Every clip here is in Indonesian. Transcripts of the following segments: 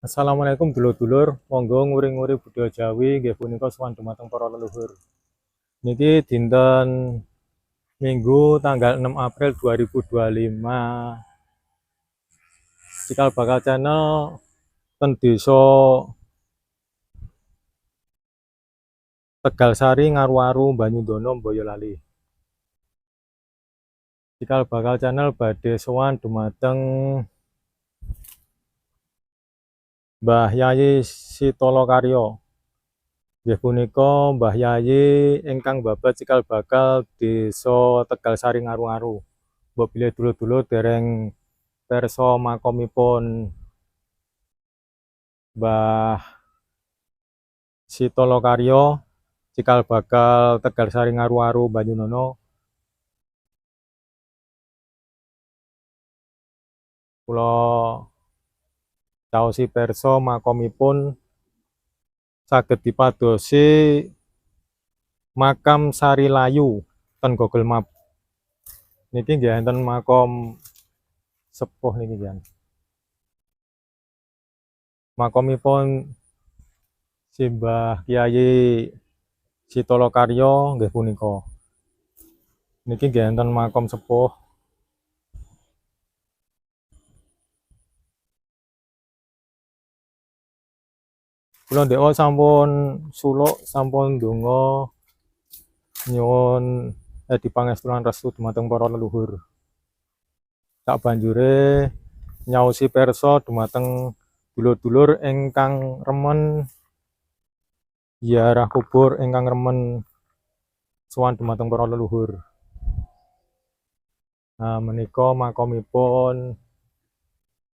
Assalamualaikum dulur-dulur, monggo nguri-nguri budaya Jawi nggih punika sowan dumateng para leluhur. Niki dinten Minggu tanggal 6 April 2025. Cikal bakal channel ten desa Tegalsari Ngaru-aru Banyudono Boyolali. Cikal bakal channel badhe sowan dumateng Mbah Yayi Sitolokaryo. Nggih punika Mbah Yayi ingkang babat cikal bakal desa Tegalsari Ngaru-aru. Mbok bilih dulur-dulur dereng perso makomipun Mbah Sitolokaryo cikal bakal Tegalsari Ngaru-aru Banyudono. Kula caosi perso makomipun saged dipadosi makam Sarilayu ten Google Map. Niki nggih enten makom sepuh niki nggih. Makomipun Simbah Kyai Sitolokaryo nggih punika. Niki nggih enten makom sepuh. Kula ndhewa sampun suluk, sampun ndonga nyuwun edi pangestulan restu dumateng para leluhur. Sak banjure nyaosi perso dumateng dulur-dulur ingkang remen ziarah kubur, ingkang remen sowan dumateng para leluhur. Nah, menika makomipun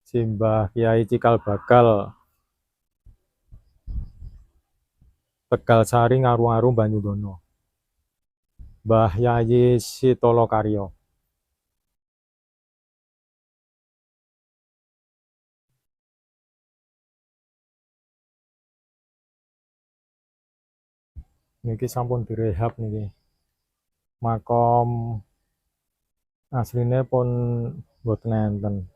Simbah Kyai Cikal Bakal Tegalsari Ngaru-aru Banyudono, Mbah Yayi Sitolokaryo. Niki sampun direhab niki. Makom asline pun boten enten.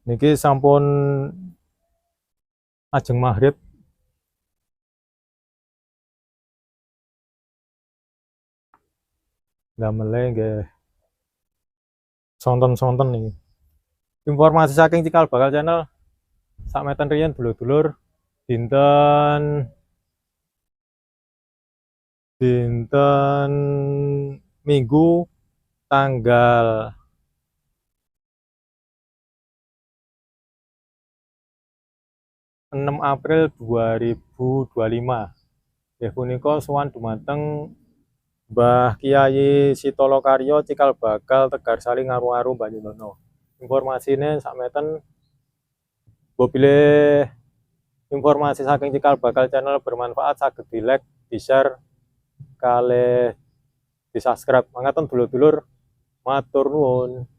Niki sampun ajeng maghrib. Damele nggih sonten-sonten niki. Informasi saking Cikal Bakal Channel sakmeten riyen dulur-dulur dinten Minggu tanggal 6 April 2025. Nggih punika sowan dumateng Mbah Kyai Sitolokaryo Cikal Bakal Tegalsari Ngaru-aru Banyudono. Informasine sakmeten. Mbok bilih informasi saking Cikal Bakal Channel bermanfaat saged di-like, di-share, kalih di-subscribe. Mangaten dulur-dulur, matur nuwun.